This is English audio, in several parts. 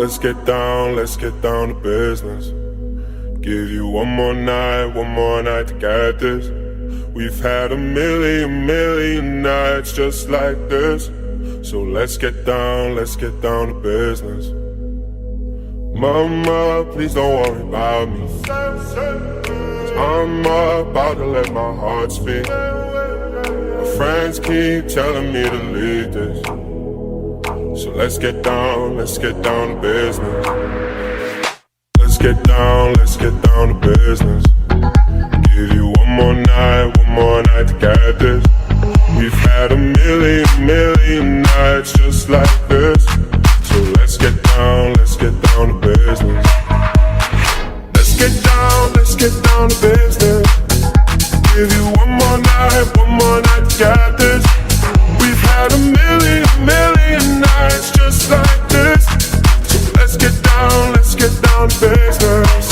let's get down to business. Give you one more night to get this. We've had a million nights just like this. So let's get down to business. Mama, please don't worry about me, 'cause I'm about to let my heart speak. My friends keep telling me to leave this. So let's get down to business. Let's get down to business. Give you one more night to get this. We've had a million nights just like this. So let's get down to business. Let's get down to business. Give you one more night to get this. We've had a million nights just like this. So let's get down to business.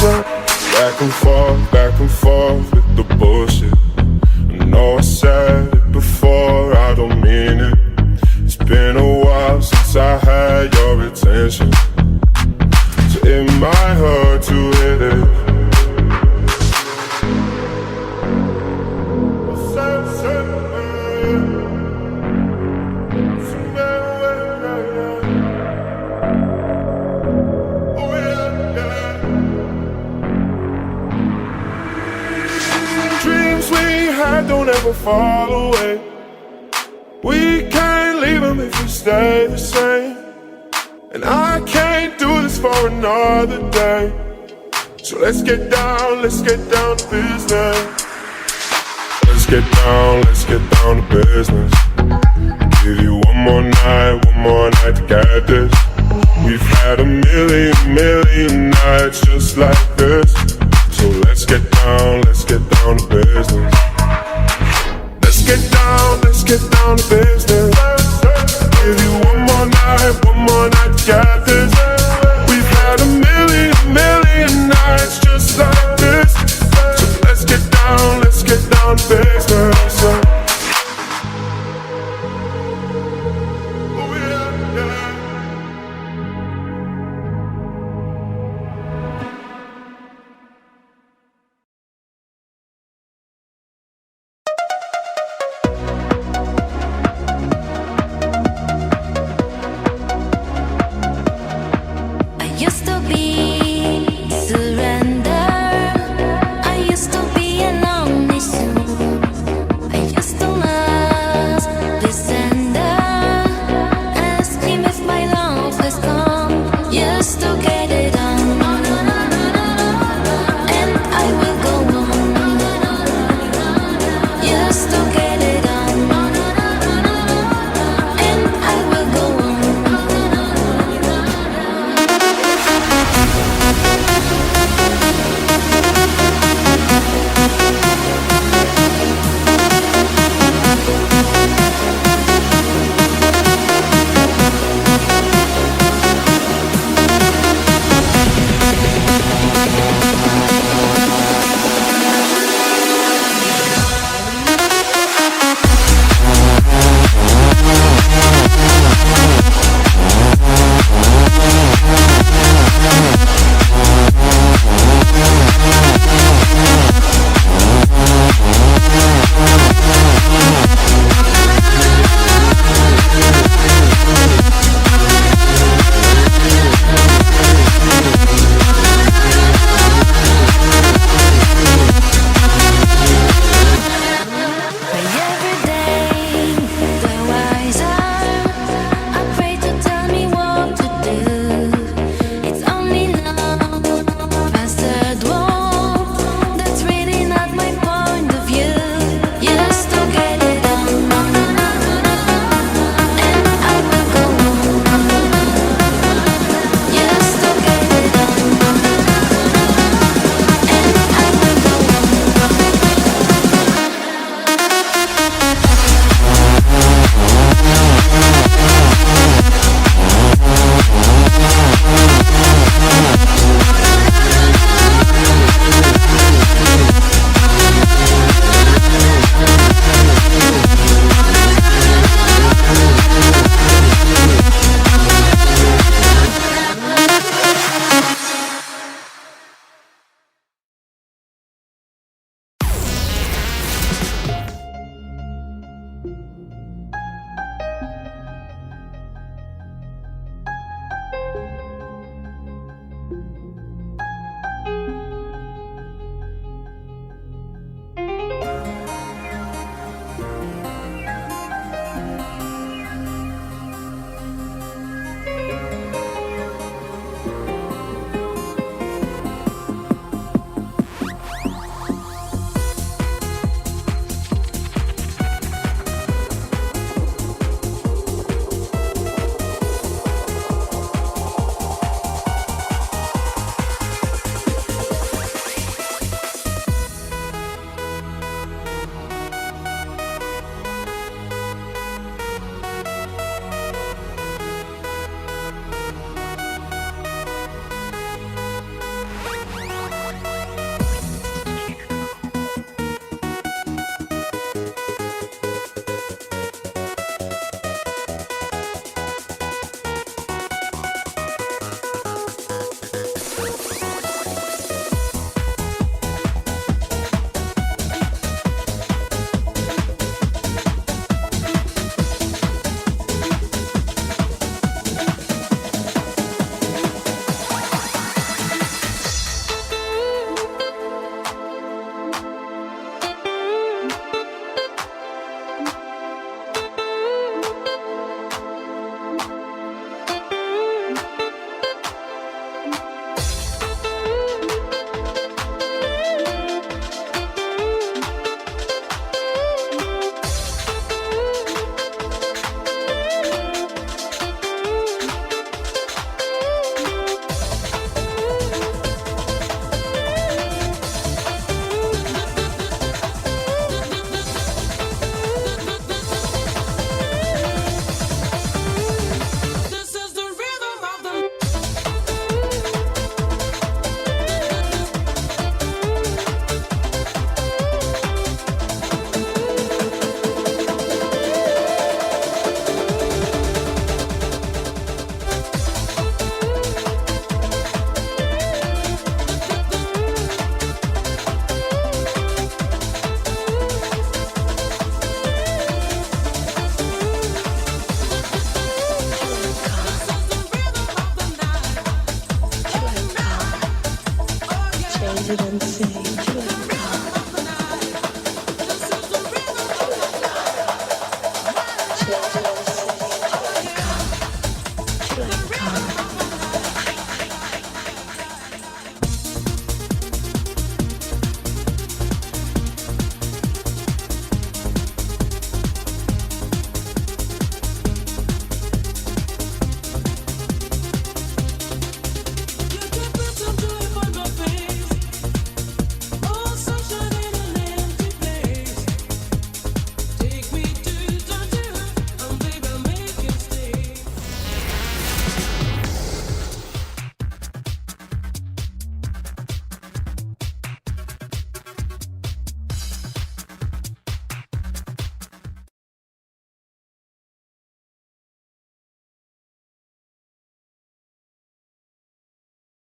Back and forth with the bullshit. I know I said it before, I don't mean it. It's been a while since I had your attention, so it might hurt to hit it. Don't ever fall away. We can't leave them if we stay the same. And I can't do this for another day. So let's get down to business. Let's get down to business. Give you one more night to get this. We've had a million nights just like this. So let's get down to business. Let's get down to business. Give you one more night to get this. We've had a million nights just like this. So let's get down to business.